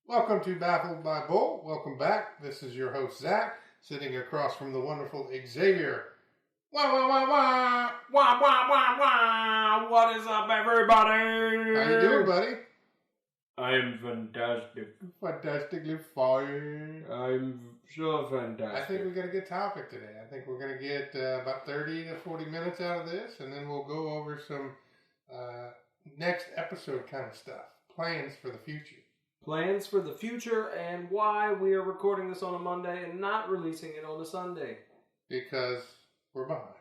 Welcome to Baffled by Bull. Welcome back. This is your host, Zach, sitting across from the wonderful Xavier. Wah, wah, wah, wah. Wah, wah, wah, wah. What is up, everybody? How you doing, buddy? I am fantastic. Fantastically fine. I'm so fantastic. I think we got a good topic today. I think we're going to get about 30 to 40 minutes out of this, and then we'll go over some next episode kind of stuff. Plans for the future. Plans for the future and why we are recording this on a Monday and not releasing it on a Sunday. Because we're behind.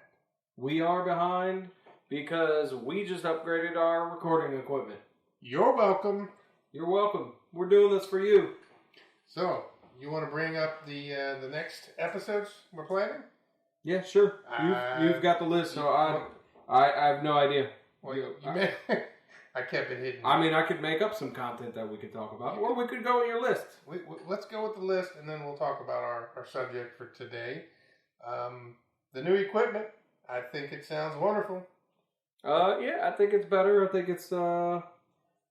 We are behind because we just upgraded our recording equipment. You're welcome. You're welcome. We're doing this for you. So, you want to bring up the next episodes we're planning? Yeah, sure. You've got the list, so I have no idea. Well, I kept it hidden. I mean, I could make up some content that we could talk about, or we could go with your list. Let's go with the list, and then we'll talk about our subject for today. The new equipment, I think it sounds wonderful. Yeah, I think it's better. I think it's going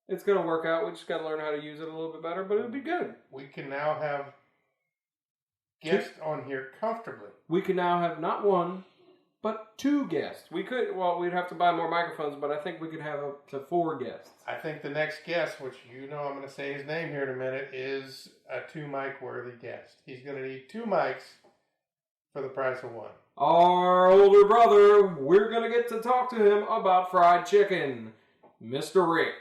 to work out. We just got to learn how to use it a little bit better, but it'll be good. We can now have guests on here comfortably. We can now have not one, but two guests. We'd have to buy more microphones, but I think we could have up to 4 guests. I think the next guest, which I'm going to say his name here in a minute, is a 2-mic worthy guest. He's going to need 2 mics for the price of 1. Our older brother, we're going to get to talk to him about fried chicken. Mr. Rick.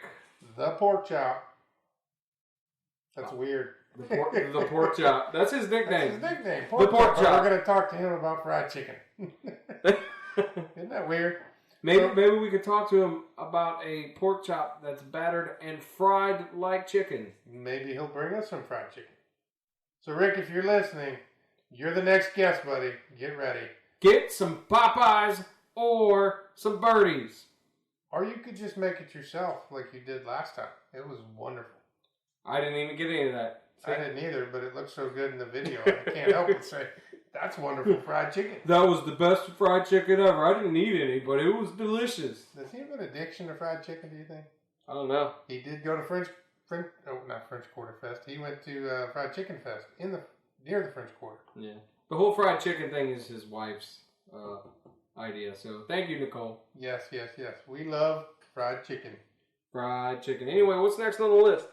The pork chop. That's weird. The pork chop. That's his nickname. That's his nickname. The pork chop. We're going to talk to him about fried chicken. Isn't that weird? Maybe we could talk to him about a pork chop that's battered and fried like chicken. Maybe he'll bring us some fried chicken. So, Rick, if you're listening, you're the next guest, buddy. Get ready. Get some Popeyes or some Birdies. Or you could just make it yourself like you did last time. It was wonderful. I didn't even get any of that. I didn't either, but it looked so good in the video. I can't help but say, that's wonderful fried chicken. That was the best fried chicken ever. I didn't eat any, but it was delicious. Does he have an addiction to fried chicken, do you think? I don't know. He did go to not French Quarter Fest. He went to Fried Chicken Fest near the French Quarter. Yeah. The whole fried chicken thing is his wife's idea. So thank you, Nicole. Yes. We love fried chicken. Fried chicken. Anyway, what's next on the list?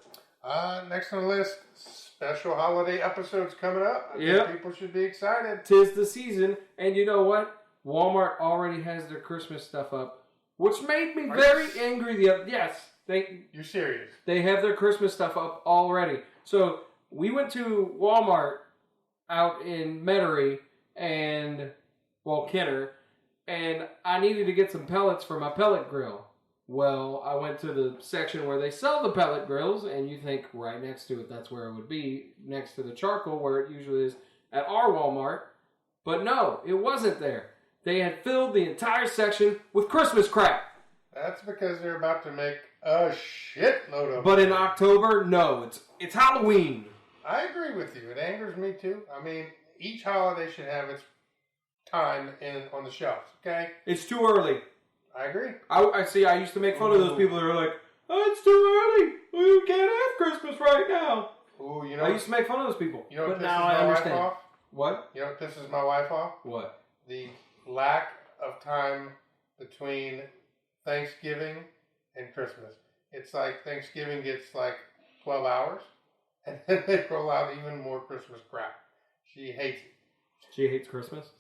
Next on the list, special holiday episodes coming up. I think people should be excited. 'Tis the season, and you know what? Walmart already has their Christmas stuff up, which made me very angry. Yes, You're serious? They have their Christmas stuff up already. So we went to Walmart out in Metairie Kenner, and I needed to get some pellets for my pellet grill. Well, I went to the section where they sell the pellet grills, and you think right next to it, that's where it would be, next to the charcoal, where it usually is at our Walmart. But no, it wasn't there. They had filled the entire section with Christmas crap. That's because they're about to make a shitload of But in October, no, it's Halloween. I agree with you. It angers me too. I mean, each holiday should have its time on the shelves, okay? It's too early. I agree. I see. I used to make fun of those people that are like, "Oh, it's too early. We can't have Christmas right now." Ooh, I used to make fun of those people. You know what but pisses now my I wife understand. off? What? You know what pisses my wife off? What? The lack of time between Thanksgiving and Christmas. It's like Thanksgiving gets like 12 hours, and then they roll out even more Christmas crap. She hates it. She hates Christmas?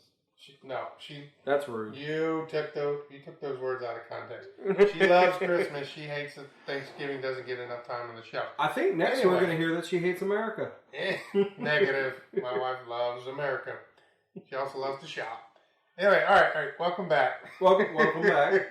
That's rude. You took those words out of context. She loves Christmas. She hates that Thanksgiving doesn't get enough time on the shelf. I think next we're going to hear that she hates America. Negative. My wife loves America. She also loves to shop. Anyway, all right. Welcome back. Welcome back.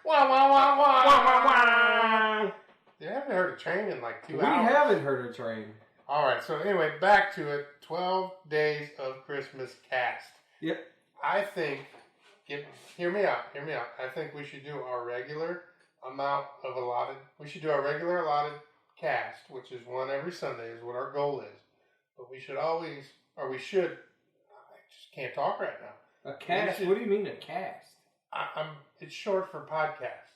Wah, wah, wah, wah. Wah, wah, wah. You haven't heard a train in like 2 hours. We haven't heard a train. All right. So anyway, back to it. 12 Days of Christmas cast. Yep. I think, hear me out. I think we should do our regular we should do our regular allotted cast, which is one every Sunday is what our goal is. But I just can't talk right now. A cast? What do you mean a cast? It's short for podcast.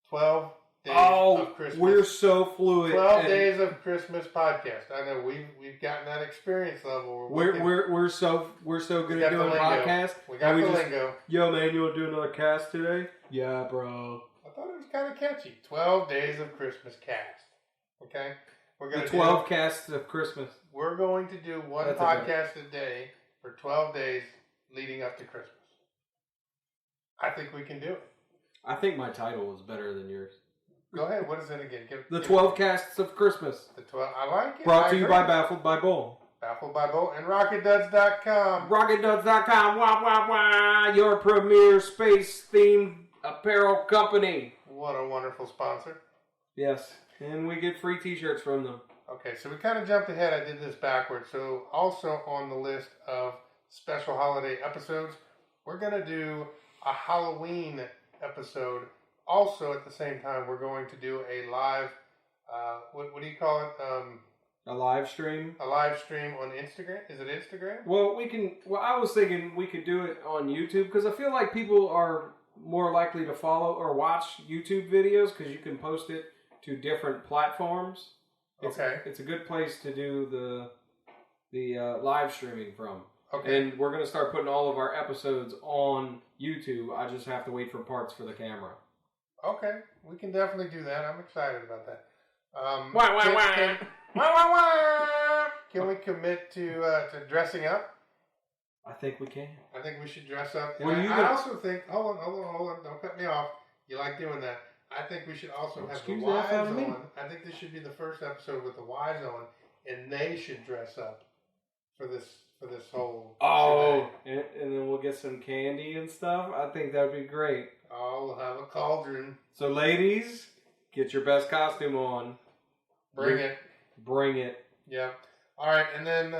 12 days of Christmas. We're so fluid. 12 days of Christmas podcast. I know we've gotten that experience level. We're so good at doing podcasts. We got the lingo. Yo, man, you want to do another cast today? Yeah, bro. I thought it was kind of catchy. 12 days of Christmas cast. Okay, we're gonna 12 casts of Christmas. We're going to do one podcast a day for 12 days leading up to Christmas. I think we can do it. I think my title was better than yours. Go ahead. What is it again? The 12 casts of Christmas. The 12. I like it. Brought to you by Baffled by Bull. Baffled by Bull and RocketDuds.com. RocketDuds.com. Wah, wah, wah. Your premier space-themed apparel company. What a wonderful sponsor. Yes. And we get free t-shirts from them. Okay, so we kind of jumped ahead. I did this backwards. So also on the list of special holiday episodes, we're going to do a Halloween episode. Also, at the same time, we're going to do a live, what do you call it? A live stream? A live stream on Instagram? Is it Instagram? Well, I was thinking we could do it on YouTube because I feel like people are more likely to follow or watch YouTube videos because you can post it to different platforms. It's a good place to do the live streaming from. Okay. And we're going to start putting all of our episodes on YouTube. I just have to wait for parts for the camera. Okay, we can definitely do that. I'm excited about that. Can we commit to dressing up? I think we can. I think we should dress up. I also think, hold on, don't cut me off. You like doing that. I think we should also have the wives on. I think this should be the first episode with the wives on, and they should dress up for this whole. Oh, and then we'll get some candy and stuff. I think that'd be great. Oh, we'll have a cauldron. So, ladies, get your best costume on. Bring it. Yeah. All right, and then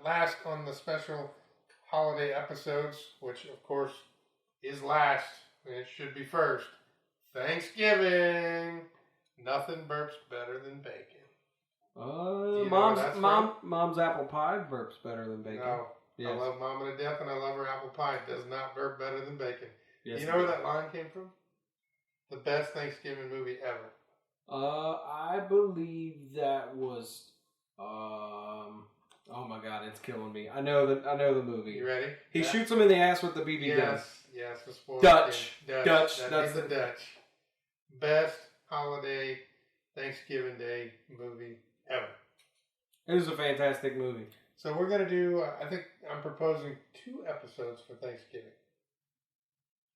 last on the special holiday episodes, which of course is last, and it should be first. Thanksgiving. Nothing burps better than bacon. Mom's apple pie burps better than bacon. No, yes. I love Mama to death, and I love her apple pie. It does not burp better than bacon. Yes, you know where that line came from? The best Thanksgiving movie ever. I believe that was. Oh my God, it's killing me. I know the movie. You ready? He shoots him in the ass with the BB gun. Yes. Dutch. That's the Dutch. Best holiday Thanksgiving Day movie ever. It was a fantastic movie. So we're gonna do. I think I'm proposing 2 episodes for Thanksgiving.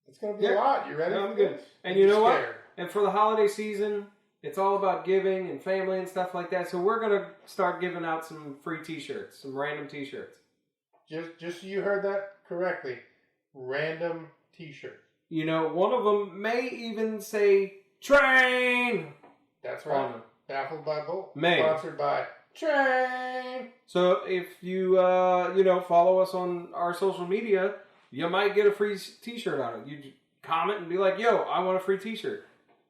It's gonna be a lot. You ready? I'm good. And you know what? And for the holiday season, it's all about giving and family and stuff like that. So we're gonna start giving out some free T-shirts, some random T-shirts. Just so you heard that correctly. Random T-shirts. You know, one of them may even say "Train." That's right. Baffled by Bull. May. Sponsored by Train. So if you follow us on our social media, you might get a free T-shirt out of it. You comment and be like, "Yo, I want a free T-shirt."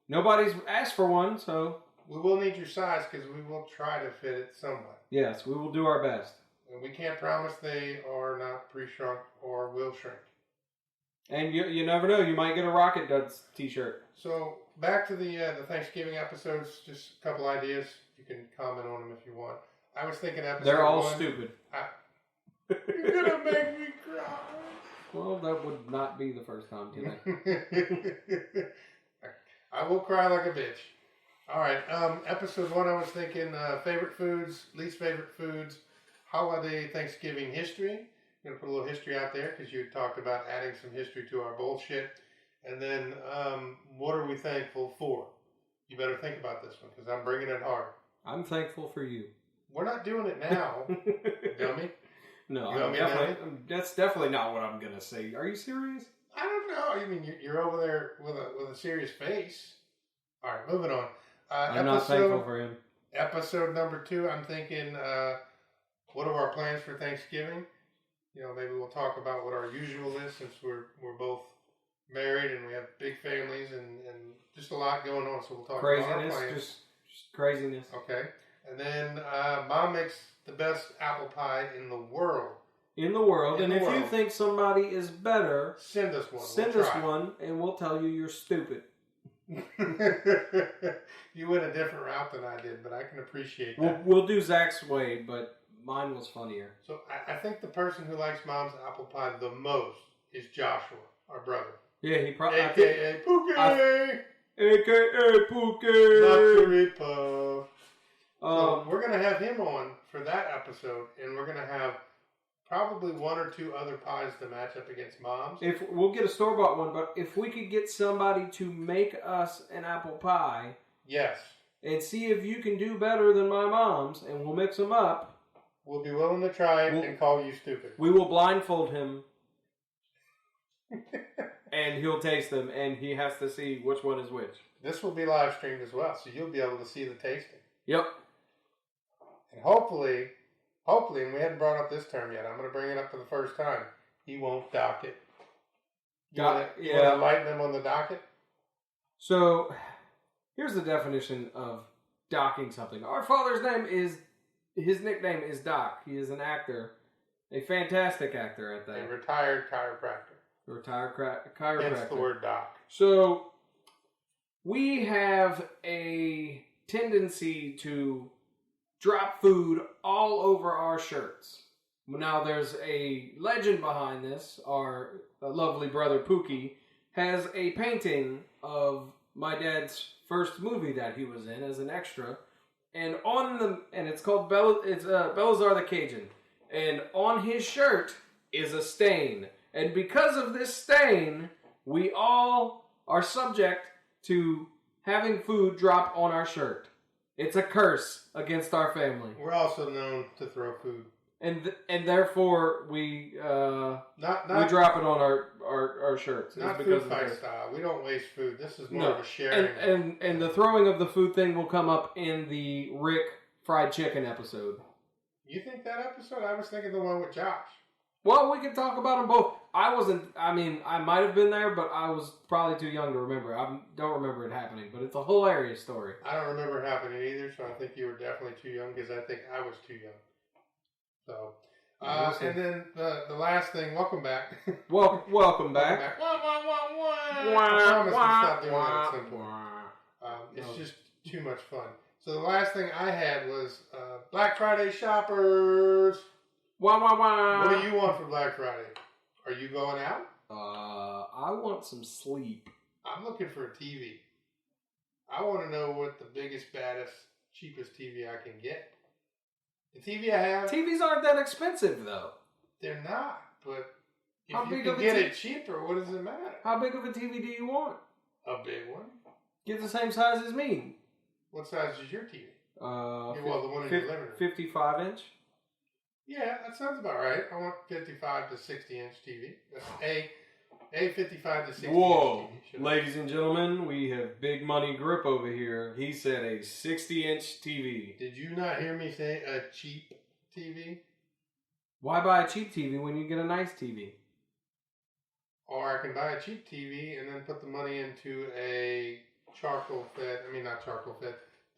Nobody's asked for one, so we will need your size because we will try to fit it somewhat. Yes, we will do our best. And we can't promise they are not pre-shrunk or will shrink. And you never know, you might get a Rocket Duds T-shirt. So back to the Thanksgiving episodes. Just a couple ideas. You can comment on them if you want. I was thinking episode They're all 1, stupid. You're gonna make me cry. Well, that would not be the first time today. I will cry like a bitch. All right. Episode 1, I was thinking favorite foods, least favorite foods, holiday Thanksgiving history. I'm going to put a little history out there because you talked about adding some history to our bullshit. And then what are we thankful for? You better think about this one because I'm bringing it hard. I'm thankful for you. We're not doing it now, dummy. No, dummy? That's definitely not what I'm going to say. Are you serious? I don't know. I mean, you're over there with a serious face. All right, moving on. I'm not thankful for him. Episode number 2, I'm thinking, what are our plans for Thanksgiving? You know, maybe we'll talk about what our usual is since we're both married and we have big families and just a lot going on. So we'll talk about our plans. Just craziness. Okay. And then Mom makes the best apple pie in the world. And if you think somebody is better, send us one. Send us one, and we'll tell you you're stupid. You went a different route than I did, but I can appreciate that. We'll do Zach's way, but mine was funnier. So I think the person who likes Mom's apple pie the most is Joshua, our brother. Yeah, he probably... A.K.A. Pookie! A.K.A. Pookie! Luxury Puff. So we're going to have him on for that episode, and we're going to have probably one or two other pies to match up against Mom's. If we'll get a store-bought one, but if we could get somebody to make us an apple pie... Yes. And see if you can do better than my mom's, and we'll mix them up. We'll be willing to try it and call you stupid. We will blindfold him, and he'll taste them, and he has to see which one is which. This will be live streamed as well, so you'll be able to see the tasting. Yep. And hopefully, and we hadn't brought up this term yet, I'm going to bring it up for the first time, he won't dock it. You want to lighten him on the docket? So, here's the definition of docking something. Our father's his nickname is Doc. He is an actor, a fantastic actor at that. A retired chiropractor. Chiropractor. Hence the word doc. So, we have a tendency to drop food all over our shirts. Now, there's a legend behind this. Our lovely brother Pookie has a painting of my dad's first movie that he was in as an extra, and it's called Belazar the Cajun, and on his shirt is a stain, and because of this stain, we all are subject to having food drop on our shirt. It's a curse against our family. We're also known to throw food, and therefore we drop it on our shirts. Not food fight style. We don't waste food. This is more of a sharing. And the throwing of the food thing will come up in the Rick fried chicken episode. You think that episode? I was thinking the one with Josh. Well, we can talk about them both. I might have been there, but I was probably too young to remember. I don't remember it happening, but it's a hilarious story. I don't remember it happening either, so I think you were definitely too young, because I think I was too young. So, and then the last thing, welcome back. Welcome back. I promise we'll stop doing that at some point. It's just too much fun. So the last thing I had was Black Friday shoppers. What do you want for Black Friday? Are you going out? I want some sleep. I'm looking for a TV. I want to know what the biggest, baddest, cheapest TV I can get. The TV I have... TVs aren't that expensive, though. They're not, but if you can get it cheaper, what does it matter? How big of a TV do you want? A big one. Get the same size as me. What size is your TV? The one in your living room. 55-inch. Yeah, that sounds about right. I want 55 to 60-inch TV. That's a 55 to 60-inch Whoa, TV. ladies and gentlemen, we have big money grip over here. He said a 60-inch TV. Did you not hear me say a cheap TV? Why buy a cheap TV when you get a nice TV? Or I can buy a cheap TV and then put the money into a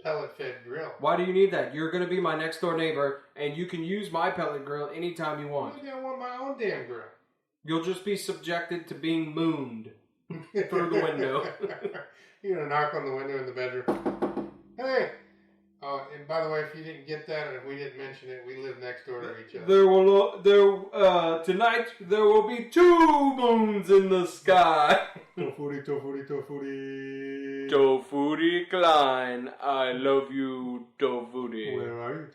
pellet-fed grill. Why do you need that? You're going to be my next-door neighbor, and you can use my pellet grill anytime you want. Maybe I want my own damn grill. You'll just be subjected to being mooned through the window. You're going to knock on the window in the bedroom. Hey! And by the way, if you didn't get that, and if we didn't mention it, we live next door to each other. Tonight there will be 2 moons in the sky. TOFUTTI, TOFUTTI, TOFUTTI. TOFUTTI Klein, I love you, TOFUTTI. Where are you,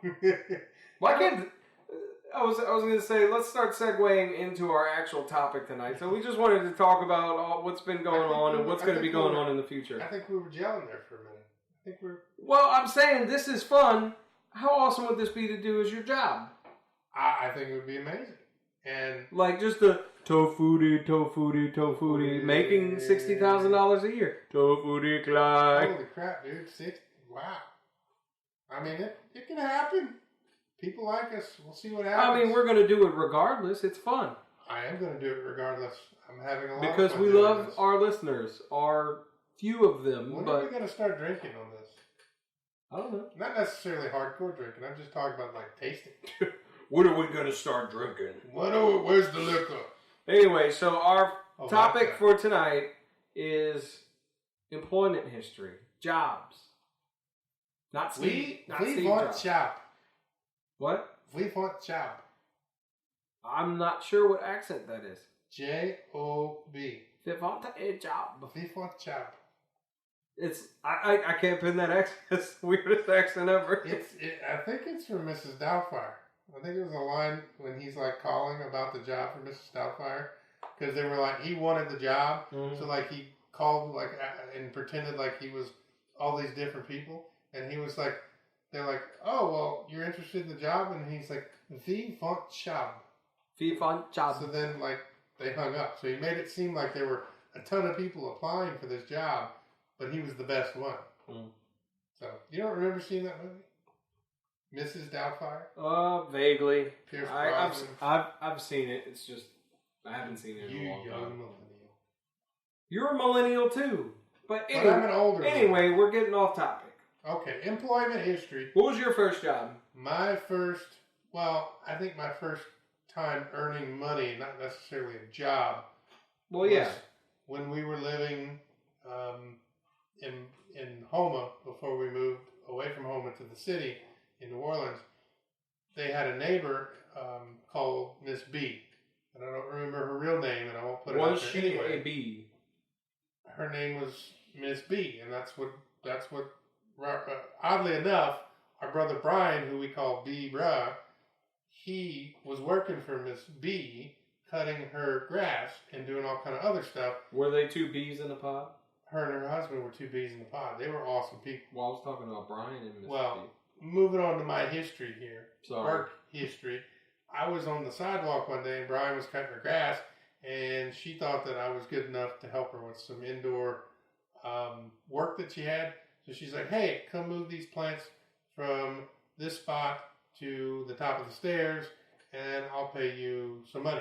TOFUTTI? Why can't... I was going to say, let's start segueing into our actual topic tonight. So we just wanted to talk about what's been going on and what's going to be going on in the future. I think we were gelling there for a minute. Well, I'm saying this is fun. How awesome would this be to do as your job? I think it would be amazing. And like just the TOFUTTI, making $60,000 a year. TOFUTTI Klein. Holy crap, dude. Wow. I mean, it can happen. People like us. We'll see what happens. I mean, we're going to do it regardless. It's fun. I am going to do it regardless. I'm having a lot because of fun. Because we love our listeners. Our few of them. When are we going to start drinking on this? I don't know. Not necessarily hardcore drinking. I'm just talking about like tasting. When are we going to start drinking? Where's the liquor? Anyway, so our topic for tonight is employment history, jobs. Not Steve. Not Steve want Jobs. job. What? We want job. I'm not sure what accent that is. J-O-B. We want a job. We want job. It's I can't pin that accent. It's the weirdest accent ever. I think it's from Mrs. Doubtfire. I think it was a line when he's like calling about the job for Mrs. Doubtfire, because they were like he wanted the job, so like he called like and pretended like he was all these different people, and he was like, they're like, oh well, you're interested in the job, and he's like, we want job. We want job. So then like they hung up. So he made it seem like there were a ton of people applying for this job, but he was the best one. So you don't remember seeing that movie? Mrs. Doubtfire? Vaguely. Pierce Brosnan. I've seen it. It's just I haven't seen it in a long time. You young millennial. You're a millennial too. But I'm an older anyway, we're getting off topic. Okay, employment history. What was your first job? I think my first time earning money, not necessarily a job. Well, yeah. When we were living in Houma, before we moved away from Houma to the city in New Orleans, they had a neighbor called Miss B. And I don't remember her real name, and I won't put it out there. Was she a B? Her name was Miss B, and that's what. Oddly enough, our brother Brian, who we call B. Bruh, he was working for Miss B, cutting her grass and doing all kind of other stuff. Were they two bees in a pod? Her and her husband were two bees in the pod. They were awesome people. Well, I was talking about Brian and Miss B. Moving on to my history here. Sorry. Work history. I was on the sidewalk one day and Brian was cutting her grass, and she thought that I was good enough to help her with some indoor work that she had. So she's like, hey, come move these plants from this spot to the top of the stairs, and I'll pay you some money.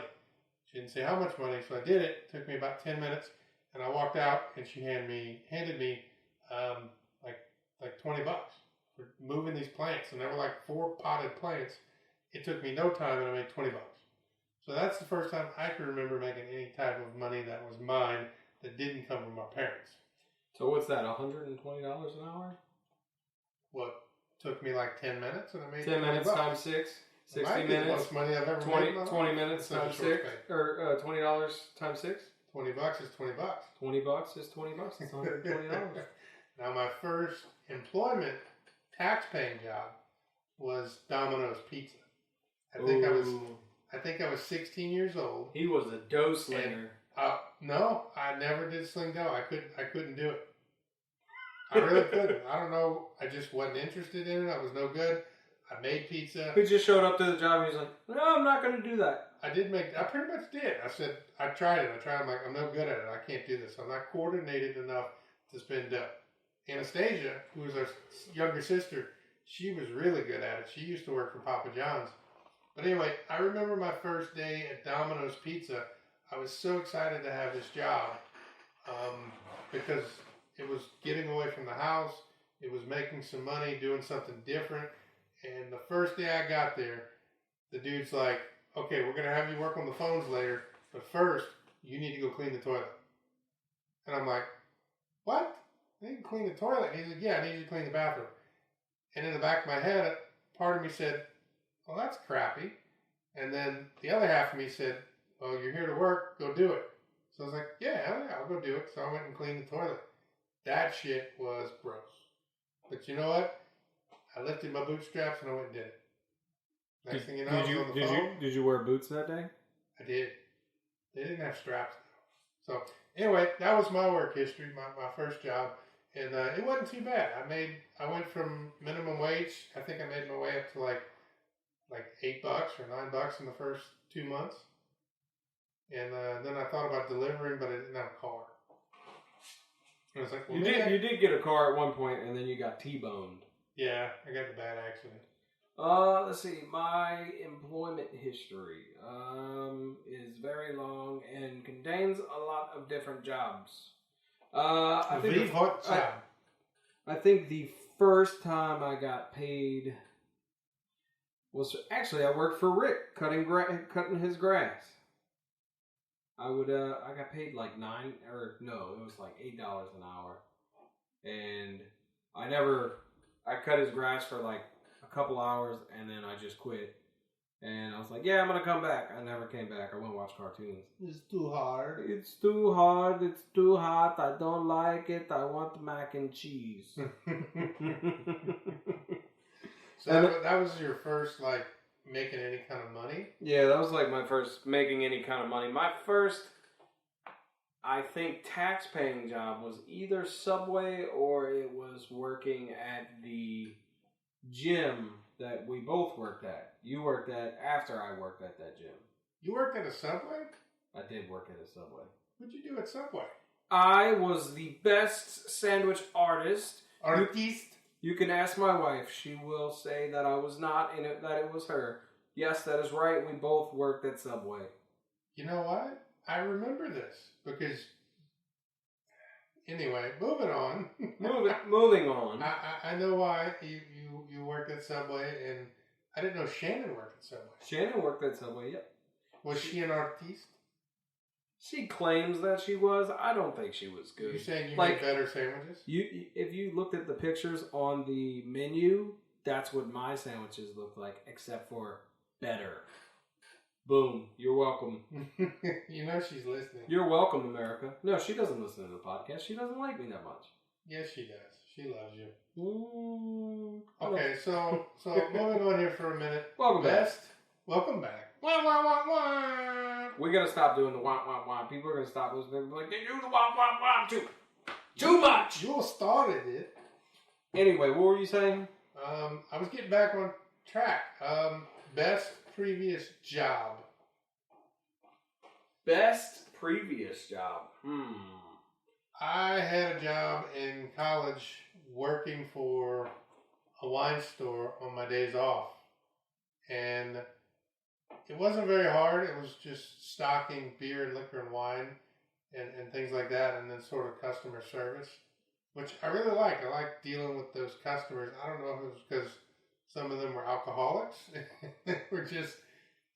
She didn't say how much money, so I did it. It took me about 10 minutes, and I walked out, and she handed me like $20 for moving these plants, and there were like 4 potted plants. It took me no time, and I made $20. So that's the first time I could remember making any type of money that was mine that didn't come from my parents. So what's that, $120 an hour? What took me like 10 minutes, and I made 10 minutes $20. times 6, 60 minutes. minutes. The most money I've ever 20, made. 20 minutes times 6, or $20 times 6. $20 is $20. $20 is $20. It's $120. Now my first employment tax-paying job was Domino's Pizza. I think I was 16 years old. He was a dough slinger. No, I never did sling dough. I couldn't do it. I really couldn't. I don't know. I just wasn't interested in it. I was no good. I made pizza. He just showed up to the job and he's like, no, I'm not going to do that. I pretty much did. I said, I tried it. I'm like, I'm no good at it. I can't do this. I'm not coordinated enough to spin dough. Anastasia, who was our younger sister, she was really good at it. She used to work for Papa John's. But anyway, I remember my first day at Domino's Pizza. I was so excited to have this job because it was getting away from the house. It was making some money, doing something different. And the first day I got there, the dude's like, okay, we're going to have you work on the phones later, but first, you need to go clean the toilet. And I'm like, what? I need to clean the toilet? And he's like, yeah, I need you to clean the bathroom. And in the back of my head, part of me said, well, that's crappy. And then the other half of me said, well, you're here to work, go do it. So I was like, yeah, I'll go do it. So I went and cleaned the toilet. That shit was gross. But you know what? I lifted my bootstraps and I went and did it. Next thing you know, I was on the phone. Did you wear boots that day? I did. They didn't have straps. So anyway, that was my work history, my first job. And it wasn't too bad. I went from minimum wage. I think I made my way up to like $8 or $9 in the first 2 months. And then I thought about delivering, but I didn't have a car. And I was like, well, you did get a car at one point, and then you got T-boned. Yeah, I got in a bad accident. Let's see. My employment history is very long and contains a lot of different jobs. I think the first time I got paid was actually I worked for Rick cutting his grass. I got paid like it was like $8 an hour. And I cut his grass for like a couple hours, and then I just quit. And I was like, yeah, I'm going to come back. I never came back. I went to watch cartoons. It's too hard. It's too hard. It's too hot. I don't like it. I want mac and cheese. So that was your first, like, making any kind of money? Yeah, that was like my first making any kind of money. My first, I think, tax-paying job was either Subway or it was working at the gym that we both worked at. You worked at after I worked at that gym. You worked at a Subway? I did work at a Subway. What'd you do at Subway? I was the best sandwich artist. Artiste? You can ask my wife. She will say that I was not and that it was her. Yes, that is right. We both worked at Subway. You know what? I remember this because... Anyway, moving on. Moving on. I know why you worked at Subway, and I didn't know Shannon worked at Subway. Shannon worked at Subway, yep. Was she an artiste? She claims that she was. I don't think she was good. You're saying you made better sandwiches? If you looked at the pictures on the menu, that's what my sandwiches looked like, except for better. Boom. You're welcome. You know she's listening. You're welcome, America. No, she doesn't listen to the podcast. She doesn't like me that much. Yes, she does. She loves you. Okay, so moving on here for a minute. Welcome back. Welcome back. Wah, wah, wah, wah. We gotta stop doing the wah, wah, wah. People are gonna stop listening. Like, they do the wah, wah, wah too much. You all started it. Anyway, what were you saying? I was getting back on track. Best previous job. Best previous job. I had a job in college working for a wine store on my days off. And it wasn't very hard. It was just stocking beer and liquor and wine and things like that, and then sort of customer service, which I really like. I like dealing with those customers. I don't know if it was because some of them were alcoholics. They were just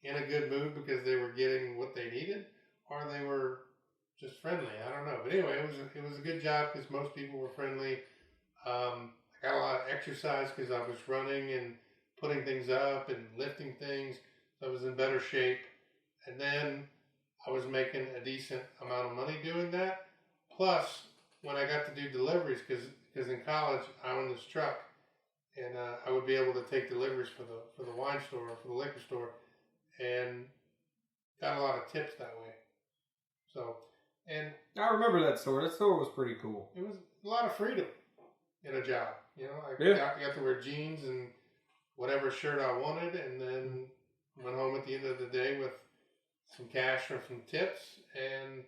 in a good mood because they were getting what they needed, or they were just friendly. I don't know. But anyway, it was a good job because most people were friendly. I got a lot of exercise because I was running and putting things up and lifting things. So I was in better shape. And then I was making a decent amount of money doing that. Plus, when I got to do deliveries, because in college I owned this truck, and I would be able to take deliveries for the wine store or for the liquor store, and got a lot of tips that way. So, and I remember that store. That store was pretty cool. It was a lot of freedom in a job. You know, I got to wear jeans and whatever shirt I wanted, and then went home at the end of the day with some cash or some tips, and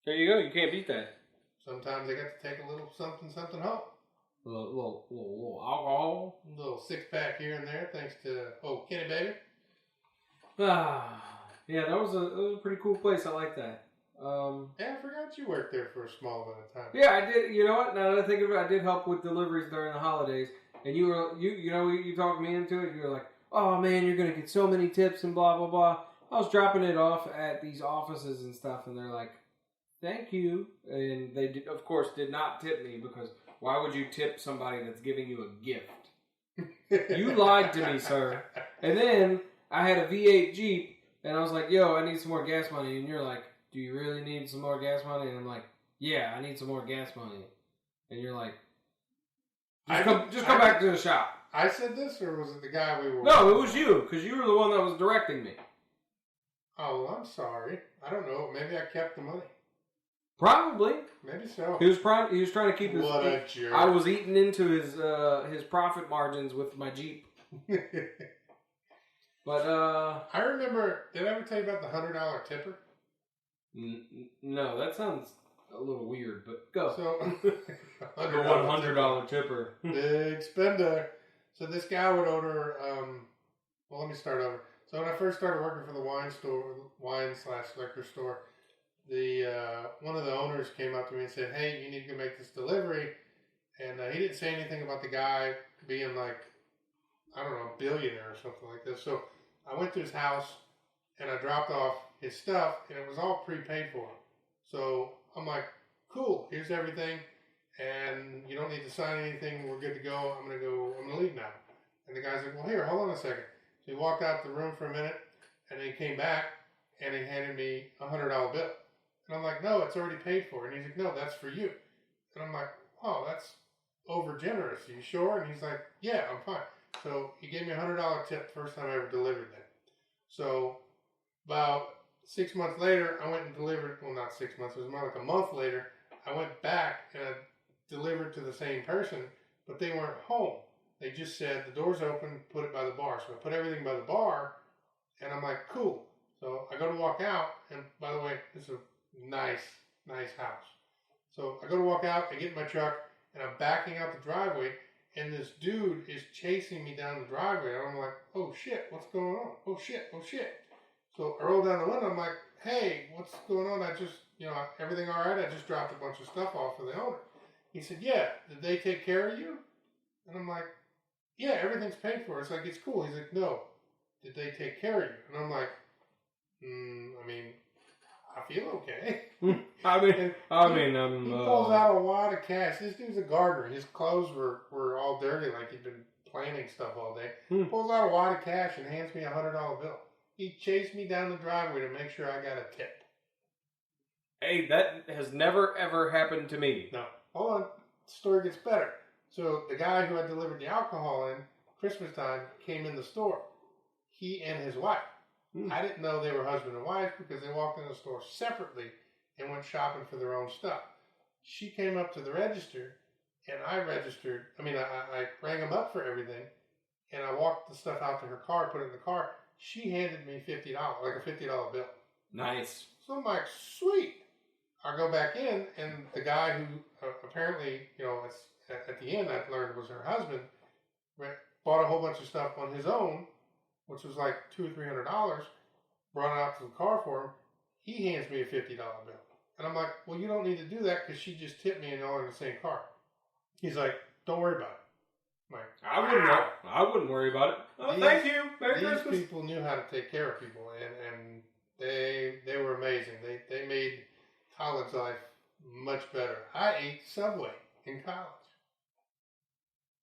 there you go. You can't beat that. Sometimes I got to take a little something home. A little alcohol. A little 6-pack here and there, thanks to Kenny Baby. Yeah, that was a pretty cool place. I like that. Yeah, I forgot you worked there for a small amount of time. Yeah, I did. You know what? Now that I think of it, I did help with deliveries during the holidays. And you talked me into it. You were like, "Oh man, you're gonna get so many tips and blah blah blah." I was dropping it off at these offices and stuff, and they're like, "Thank you," and they did, of course did not tip me because why would you tip somebody that's giving you a gift? You lied to me, sir. And then I had a V8 Jeep, and I was like, "Yo, I need some more gas money," and you're like, "Do you really need some more gas money?" And I'm like, "Yeah, I need some more gas money," and you're like, Just come back to the shop. I said this, or was it the guy we were... No, it was you, because you were the one that was directing me. Oh, well, I'm sorry. I don't know. Maybe I kept the money. Probably. Maybe so. He was trying to keep his... What a jerk. I was eating into his profit margins with my Jeep. But, I remember... Did I ever tell you about the $100 tipper? No, that sounds a little weird, but go. So... The $100 tipper. Big spender. So this guy would order... well, let me start over. So when I first started working for the wine/liquor store, the one of the owners came up to me and said, "Hey, you need to make this delivery." And he didn't say anything about the guy being like, I don't know, a billionaire or something like this. So I went to his house and I dropped off his stuff, and it was all prepaid for. So I'm like, cool, here's everything. and you don't need to sign anything. We're good to go. I'm gonna leave now. And the guy's like, well, here, hold on a second. So he walked out the room for a minute, and then he came back, and he handed me a $100 bill. And I'm like, no, it's already paid for. And he's like, no, that's for you. And I'm like, oh, that's over generous. Are you sure? And he's like, yeah, I'm fine. So he gave me a $100 tip the first time I ever delivered that. So about 6 months later, I went and delivered, well, not 6 months, it was more like a month later, I went back and I delivered to the same person, but they weren't home. They just said, the door's open, put it by the bar. So I put everything by the bar, and I'm like, cool. So I go to walk out, and by the way, this is a nice house. So I go to walk out, I get in my truck, and I'm backing out the driveway, and this dude is chasing me down the driveway. And I'm like, oh shit, what's going on? Oh shit. So I roll down the window, I'm like, hey, what's going on? I just, everything all right? I just dropped a bunch of stuff off for the owner. He said, yeah, did they take care of you? And I'm like, yeah, everything's paid for. It's like, it's cool. He's like, no, did they take care of you? And I'm like, I feel okay. He pulls out a wad of cash. This dude's a gardener. His clothes were all dirty, like he'd been planting stuff all day. Pulls out a wad of cash and hands me a $100 bill. He chased me down the driveway to make sure I got a tip. Hey, that has never, ever happened to me. No. Hold on. The story gets better. So the guy who I delivered the alcohol in, Christmas time, came in the store. He and his wife. I didn't know they were husband and wife because they walked in the store separately and went shopping for their own stuff. She came up to the register, and I registered. I rang them up for everything, and I walked the stuff out to her car, put it in the car. She handed me $50, like a $50 bill. Nice. So I'm like, sweet. I go back in, and the guy who apparently, at the end I learned was her husband, bought a whole bunch of stuff on his own, which was like $200 or $300, brought it out to the car for him. He hands me a $50 bill. And I'm like, well, you don't need to do that because she just tipped me and y'all are in the same car. He's like, don't worry about it. I'm like, I wouldn't worry about it. Oh, thank you. Merry Christmas. Christmas. People knew how to take care of people, and they were amazing. They made college life much better. I ate Subway in college.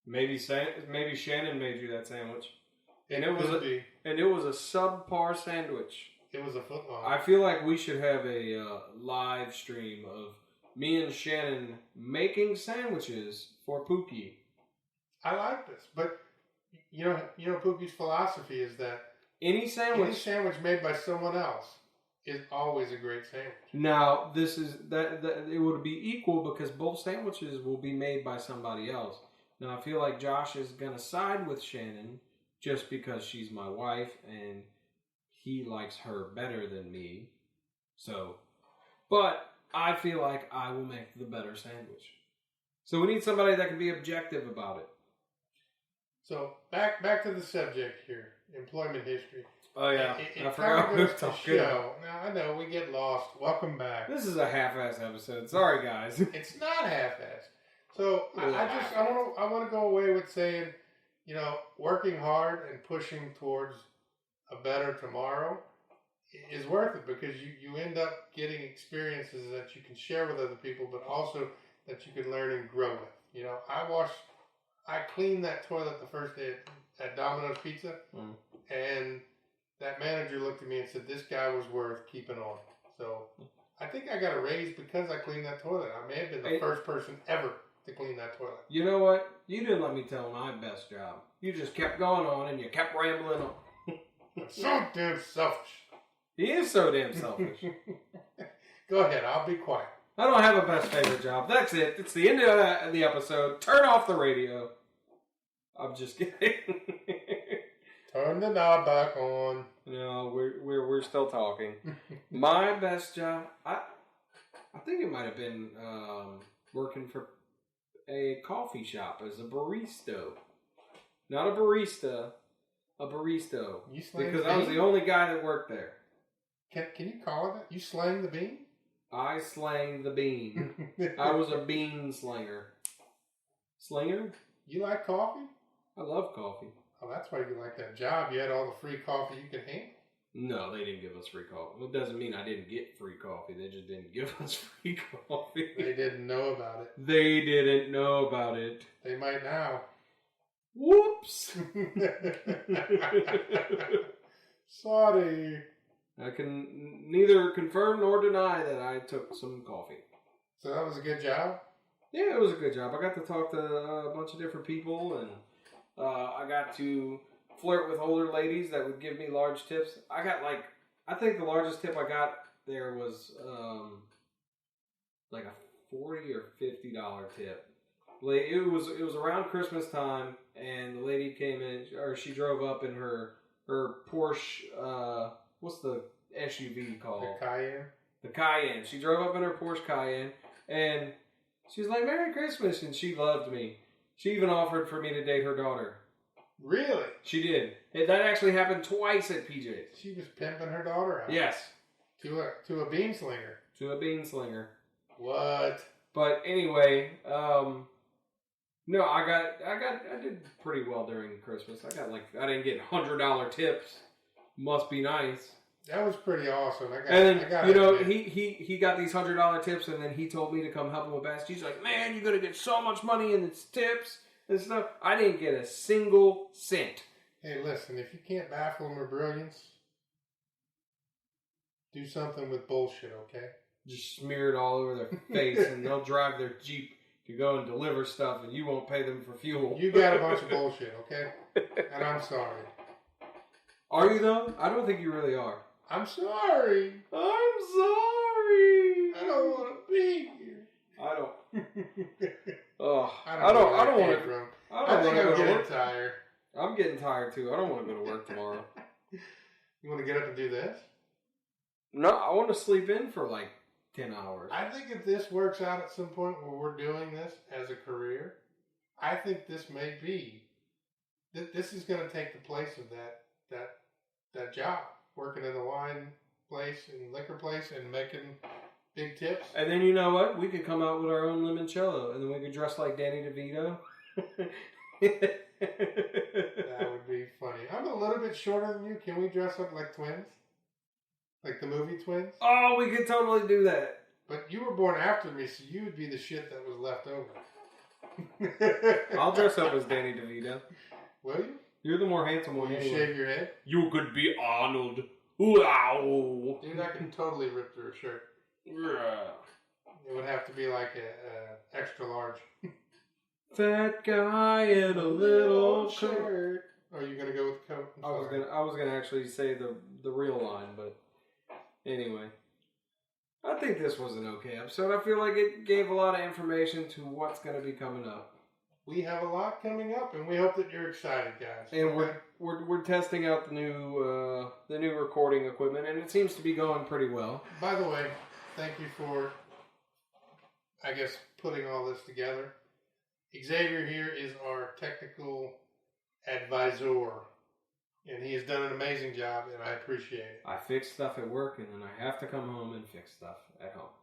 Maybe Shannon made you that sandwich. And it was a subpar sandwich. It was a footlong. I feel like we should have a live stream of me and Shannon making sandwiches for Pookie. I like this, but you know Pookie's philosophy is that any sandwich made by someone else is always a great sandwich. Now, this is that it would be equal because both sandwiches will be made by somebody else. Now, I feel like Josh is gonna side with Shannon just because she's my wife and he likes her better than me. So, but I feel like I will make the better sandwich. So we need somebody that can be objective about it. So back to the subject here, employment history. Oh yeah, I forgot we were talking about. Now I know we get lost. Welcome back. This is a half-ass episode. Sorry guys. It's not half-ass. So I want to go away with saying, working hard and pushing towards a better tomorrow is worth it because you end up getting experiences that you can share with other people, but also that you can learn and grow with. I cleaned that toilet the first day at Domino's Pizza, and that manager looked at me and said, this guy was worth keeping on. So I think I got a raise because I cleaned that toilet. I may have been the first person ever to clean that toilet. You know what? You didn't let me tell my best job. You just kept going on and you kept rambling on. So damn selfish. He is so damn selfish. Go ahead. I'll be quiet. I don't have a best favorite job. That's it. It's the end of the episode. Turn off the radio. I'm just kidding. Turn the knob back on. No, we're still talking. My best job, I think it might have been working for a coffee shop as a barista. Not a barista, a baristo. You slang because the I was bean? the only guy that worked there. Can you call it that? You slang the bean? I slang the bean. I was a bean slinger. Slinger? You like coffee? I love coffee. Oh, that's why you like that job. You had all the free coffee you could handle. No, they didn't give us free coffee. Well, it doesn't mean I didn't get free coffee. They just didn't give us free coffee. They didn't know about it. They didn't know about it. They might now. Whoops. Sorry. I can neither confirm nor deny that I took some coffee. So that was a good job? Yeah, it was a good job. I got to talk to a bunch of different people, and I got to flirt with older ladies that would give me large tips. I think the largest tip I got there was like a $40 or $50 tip. It was around Christmas time, and the lady came in, or she drove up in her Porsche. What's the SUV called? The Cayenne. The Cayenne. She drove up in her Porsche Cayenne, and she was like, "Merry Christmas," and she loved me. She even offered for me to date her daughter. Really? She did. That actually happened twice at PJ's. She was pimping her daughter out. Yes. To a bean slinger. To a bean slinger. What? But anyway, no, I did pretty well during Christmas. I didn't get $100 tips. Must be nice. That was pretty awesome. He got these $100 tips, and then he told me to come help him with baskets. He's like, "Man, you're gonna get so much money in its tips and stuff." I didn't get a single cent. Hey, listen, if you can't baffle them with brilliance, do something with bullshit, okay? Just smear it all over their face, and they'll drive their Jeep to go and deliver stuff, and you won't pay them for fuel. You got a bunch of bullshit, okay? And I'm sorry. Are you, though? I don't think you really are. I'm sorry. I'm sorry. I don't want to be here. I don't. Oh, I don't want to. I think I'm getting tired. I'm getting tired too. I don't want to go to work tomorrow. You want to get up and do this? No, I want to sleep in for like 10 hours. I think if this works out at some point where we're doing this as a career, I think this may be. This is going to take the place of that job. Working in the wine place and liquor place and making big tips. And then you know what? We could come out with our own limoncello, and then we could dress like Danny DeVito. That would be funny. I'm a little bit shorter than you. Can we dress up like twins? Like the movie Twins? Oh, we could totally do that. But you were born after me, so you would be the shit that was left over. I'll dress up as Danny DeVito. Will you? You're the more handsome one. Will you shave your head? You could be Arnold. Wow. Dude, I can totally rip through a shirt. Yeah. It would have to be like a extra large. Fat guy in a little shirt. Oh, you're gonna go with the coat? I was gonna actually say the real line, but anyway. I think this was an okay episode. I feel like it gave a lot of information to what's gonna be coming up. We have a lot coming up, and we hope that you're excited, guys. And okay? we're testing out the new recording equipment, and it seems to be going pretty well. By the way, thank you for, I guess, putting all this together. Xavier here is our technical advisor, and he has done an amazing job, and I appreciate it. I fix stuff at work, and then I have to come home and fix stuff at home.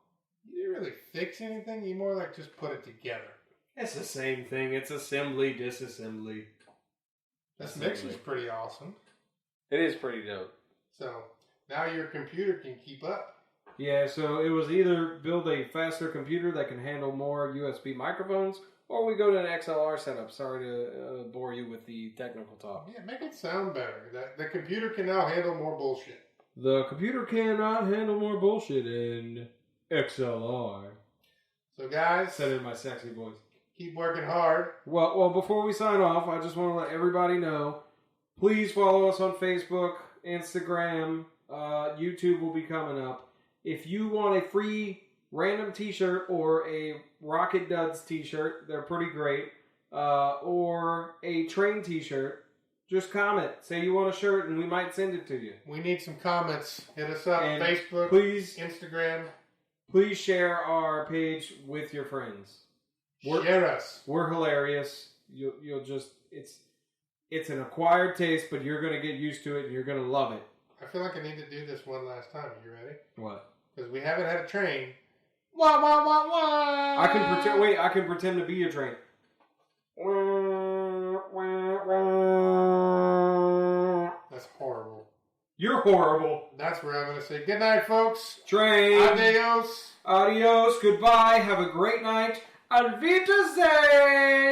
You didn't really fix anything. You more like just put it together. It's the same thing. It's assembly, disassembly. This mixer's pretty awesome. It is pretty dope. So, now your computer can keep up. Yeah, so it was either build a faster computer that can handle more USB microphones, or we go to an XLR setup. Sorry to bore you with the technical talk. Yeah, make it sound better. The computer can now handle more bullshit. The computer cannot handle more bullshit in XLR. So, guys, said it in my sexy voice. Keep working hard. Well, before we sign off, I just want to let everybody know, please follow us on Facebook, Instagram, YouTube will be coming up. If you want a free random t-shirt or a Rocket Duds t-shirt, they're pretty great, or a train t-shirt, just comment. Say you want a shirt and we might send it to you. We need some comments. Hit us up on Facebook, please, Instagram. Please share our page with your friends. Share us. We're hilarious. You'll just it's an acquired taste, but you're gonna get used to it and you're gonna love it. I feel like I need to do this one last time. Are you ready? What? Because we haven't had a train. Wah wah wah wah. I can pretend. Wait, I can pretend to be a train. That's horrible. You're horrible. That's where I'm going to say good night, folks. Train. Adios. Adios. Goodbye. Have a great night. Auf Wiedersehen.